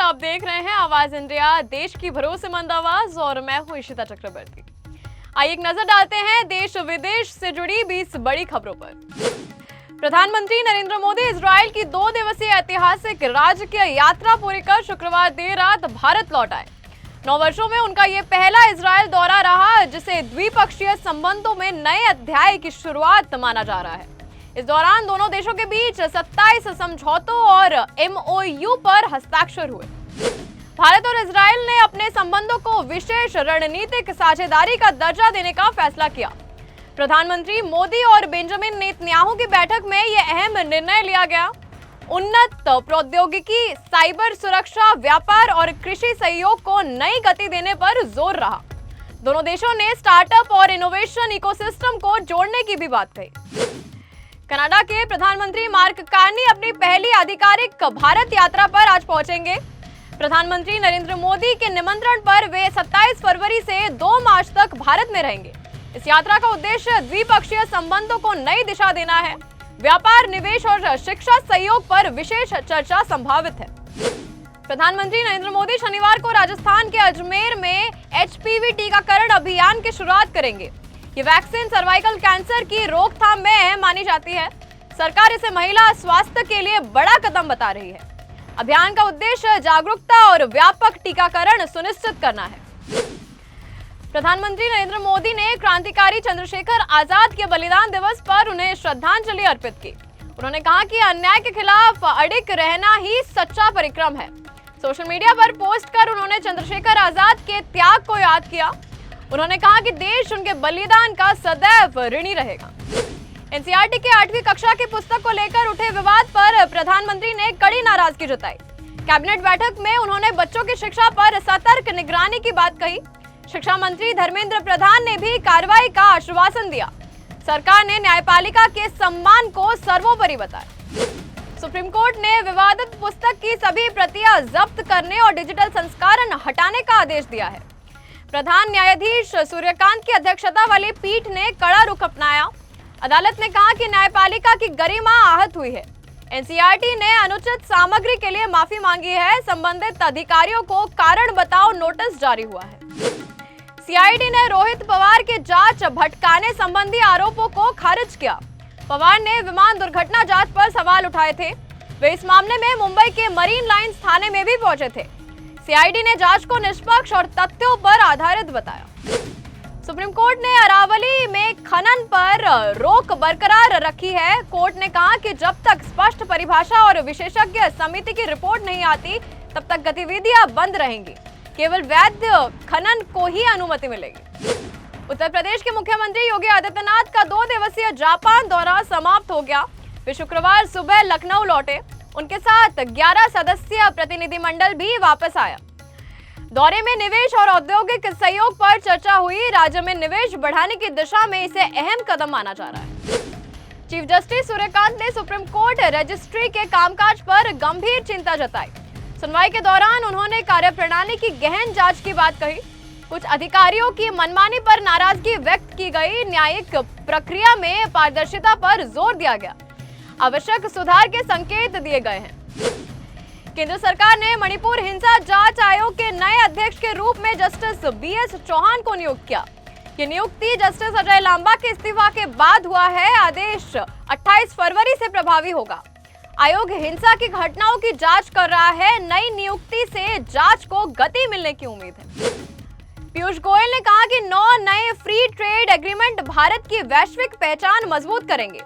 आप देख रहे हैं आवाज इंडिया, देश की भरोसेमंद आवाज, और मैं हूं इशिता चक्रवर्ती। आइए एक नजर डालते हैं देश विदेश से जुड़ी 20 बड़ी खबरों पर। प्रधानमंत्री नरेंद्र मोदी इजराइल की 2 दिवसीय ऐतिहासिक राजकीय यात्रा पूरी कर शुक्रवार देर रात भारत लौट आए। 9 वर्षों में उनका ये पहला इजराइल दौरा रहा, जिसे द्विपक्षीय संबंधों में नए अध्याय की शुरुआत माना जा रहा है। इस दौरान दोनों देशों के बीच 27 समझौतों और MOU पर हस्ताक्षर हुए। भारत और इजराइल ने अपने संबंधों को विशेष रणनीतिक साझेदारी का दर्जा देने का फैसला किया। प्रधानमंत्री मोदी और बेंजामिन नेतन्याहू की बैठक में यह अहम निर्णय लिया गया। उन्नत प्रौद्योगिकी, साइबर सुरक्षा, व्यापार और कृषि सहयोग को नई गति देने पर जोर रहा। दोनों देशों ने स्टार्टअप और इनोवेशन इकोसिस्टम को जोड़ने की भी बात कही। कनाडा के प्रधानमंत्री मार्क कार्नी अपनी पहली आधिकारिक भारत यात्रा पर आज पहुंचेंगे। प्रधानमंत्री नरेंद्र मोदी के निमंत्रण पर वे 27 फरवरी से 2 मार्च तक भारत में रहेंगे। इस यात्रा का उद्देश्य द्विपक्षीय संबंधों को नई दिशा देना है। व्यापार, निवेश और शिक्षा सहयोग पर विशेष चर्चा संभावित है। प्रधानमंत्री नरेंद्र मोदी शनिवार को राजस्थान के अजमेर में HPV टीकाकरण अभियान की शुरुआत करेंगे। ये वैक्सीन सर्वाइकल कैंसर की रोकथाम में अहम मानी जाती है। सरकार इसे महिला स्वास्थ्य के लिए बड़ा कदम बता रही है। अभियान का उद्देश्य जागरूकता और व्यापक टीकाकरण सुनिश्चित करना है। प्रधानमंत्री नरेंद्र मोदी ने क्रांतिकारी चंद्रशेखर आजाद के बलिदान दिवस पर उन्हें श्रद्धांजलि अर्पित की। उन्होंने कहा कि अन्याय के खिलाफ अडिग रहना ही सच्चा परिक्रम है। सोशल मीडिया पर पोस्ट कर उन्होंने चंद्रशेखर आजाद के त्याग को याद किया। उन्होंने कहा कि देश उनके बलिदान का सदैव ऋणी रहेगा। NCERT के 8वीं कक्षा की पुस्तक को लेकर उठे विवाद पर प्रधानमंत्री ने कड़ी नाराजगी जताई। कैबिनेट बैठक में उन्होंने बच्चों की शिक्षा पर सतर्क निगरानी की बात कही। शिक्षा मंत्री धर्मेंद्र प्रधान ने भी कार्रवाई का आश्वासन दिया। सरकार ने न्यायपालिका के सम्मान को सर्वोपरि बताया। सुप्रीम कोर्ट ने विवादित पुस्तक की सभी प्रतियां जब्त करने और डिजिटल संस्करण हटाने का आदेश दिया है। प्रधान न्यायाधीश सूर्यकांत की अध्यक्षता वाली पीठ ने कड़ा रुख अपनाया। अदालत ने कहा कि न्यायपालिका की गरिमा आहत हुई है। NCERT ने अनुचित सामग्री के लिए माफी मांगी है। संबंधित अधिकारियों को कारण बताओ नोटिस जारी हुआ है। CID ने रोहित पवार के जांच भटकाने संबंधी आरोपों को खारिज किया। पवार ने विमान दुर्घटना जांच पर सवाल उठाए थे। वे इस मामले में मुंबई के मरीन लाइन्स थाने में भी पहुंचे थे। CID ने जांच को निष्पक्ष और तथ्यों पर आधारित बताया। सुप्रीम कोर्ट ने अरावली में खनन पर रोक बरकरार रखी है। कोर्ट ने कहा कि जब तक स्पष्ट परिभाषा और विशेषज्ञ समिति की रिपोर्ट नहीं आती, तब तक गतिविधियां बंद रहेंगी। केवल वैध खनन को ही अनुमति मिलेगी। उत्तर प्रदेश के मुख्यमंत्री योगी आदित्यनाथ का 2 दिवसीय जापान दौरा समाप्त हो गया। वे शुक्रवार सुबह लखनऊ लौटे। उनके साथ 11 सदस्यीय प्रतिनिधिमंडल भी वापस आया। दौरे में निवेश और औद्योगिक सहयोग पर चर्चा हुई। राज्य में निवेश बढ़ाने की दिशा में इसे अहम कदम माना जा रहा है। चीफ जस्टिस सूर्यकांत ने सुप्रीम कोर्ट रजिस्ट्री के कामकाज पर गंभीर चिंता जताई। सुनवाई के दौरान उन्होंने कार्यप्रणाली की गहन जांच की बात कही। कुछ अधिकारियों की मनमानी पर नाराजगी व्यक्त की गई। न्यायिक प्रक्रिया में पारदर्शिता पर जोर दिया गया। आवश्यक सुधार के संकेत दिए गए हैं। केंद्र सरकार ने मणिपुर हिंसा जांच आयोग के नए अध्यक्ष के रूप में जस्टिस BS चौहान को नियुक्त किया। ये नियुक्ति जस्टिस अजय लांबा के इस्तीफा के बाद हुआ है। आदेश 28 फरवरी से प्रभावी होगा। आयोग हिंसा की घटनाओं की जांच कर रहा है। नई नियुक्ति से जांच को गति मिलने की उम्मीद है। पीयूष गोयल ने कहा कि 9 नए फ्री ट्रेड एग्रीमेंट भारत की वैश्विक पहचान मजबूत करेंगे।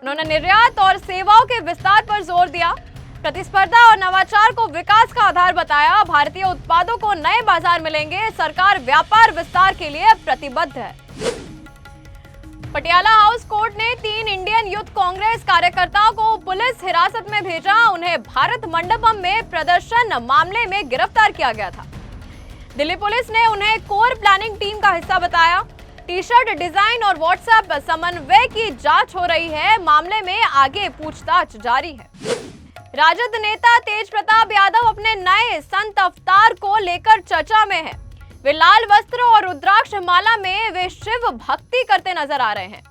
उन्होंने निर्यात और सेवाओं के विस्तार पर जोर दिया। प्रतिस्पर्धा और नवाचार को विकास का आधार बताया। भारतीय उत्पादों को नए बाजार मिलेंगे। सरकार व्यापार विस्तार के लिए प्रतिबद्ध है। पटियाला हाउस कोर्ट ने 3 इंडियन यूथ कांग्रेस कार्यकर्ताओं को पुलिस हिरासत में भेजा। उन्हें भारत मंडपम में प्रदर्शन मामले में गिरफ्तार किया गया था। दिल्ली पुलिस ने उन्हें कोर प्लानिंग टीम का हिस्सा बताया। टी-शर्ट डिजाइन और व्हाट्सएप समन्वय की जांच हो रही है। मामले में आगे पूछताछ जारी है। राजद नेता तेज प्रताप यादव अपने नए संत अवतार को लेकर चर्चा में है। वे लाल वस्त्र और रुद्राक्ष माला में वे शिव भक्ति करते नजर आ रहे हैं।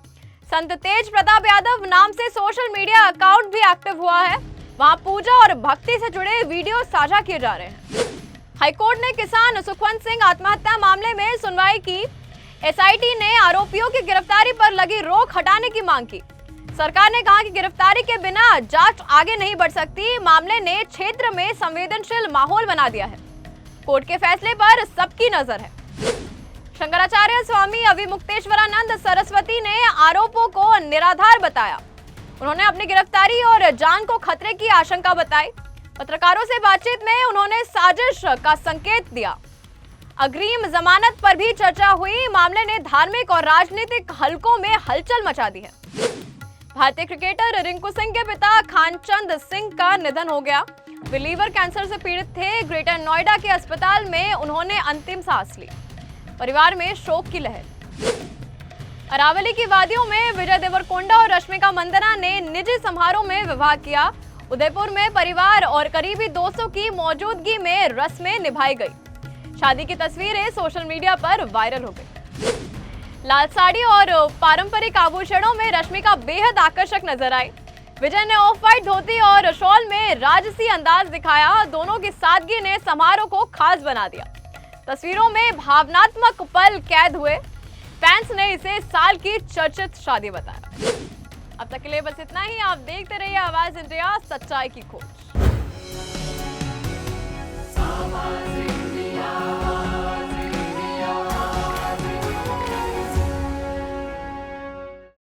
संत तेज प्रताप यादव नाम से सोशल मीडिया अकाउंट भी एक्टिव हुआ है। वहां पूजा और भक्ति से जुड़े वीडियो साझा किए जा रहे हैं। हाईकोर्ट ने किसान सुखवंत सिंह आत्महत्या मामले में सुनवाई की। एसआईटी ने आरोपियों की गिरफ्तारी पर लगी रोक हटाने की मांग की। सरकार ने कहा कि गिरफ्तारी के बिना जांच आगे नहीं बढ़ सकती। मामले ने क्षेत्र में संवेदनशील माहौल बना दिया है। कोर्ट के फैसले पर सबकी नजर है। शंकराचार्य स्वामी अविमुक्तेश्वरानंद सरस्वती ने आरोपों को निराधार बताया। उन्होंने अपनी गिरफ्तारी और जान को खतरे की आशंका बताई। पत्रकारों से बातचीत में उन्होंने साजिश का संकेत दिया। अग्रिम जमानत पर भी चर्चा हुई। मामले ने धार्मिक और राजनीतिक हलकों में हलचल मचा दी है। भारतीय क्रिकेटर रिंकू सिंह के पिता खानचंद सिंह का निधन हो गया। वे लीवर कैंसर से पीड़ित थे। ग्रेटर नोएडा के अस्पताल में उन्होंने अंतिम सांस ली। परिवार में शोक की लहर। अरावली की वादियों में विजय देवरकोंडा और रश्मिका मंदना ने निजी समारोह में विवाह किया। उदयपुर में परिवार और करीबी दोस्तों की मौजूदगी में रस्में निभाई गई। शादी की तस्वीरें सोशल मीडिया पर वायरल हो गई। लाल साड़ी और पारंपरिक आभूषणों में रश्मिका बेहद आकर्षक नजर आई। विजय ने ऑफ व्हाइट धोती और शॉल में राजसी अंदाज दिखाया। दोनों की सादगी ने समारोह को खास बना दिया। तस्वीरों में भावनात्मक पल कैद हुए। फैंस ने इसे साल की चर्चित शादी बताया। अब तक के लिए बस इतना ही। आप देखते रहिए आवाज इंडिया, सच्चाई की खोज।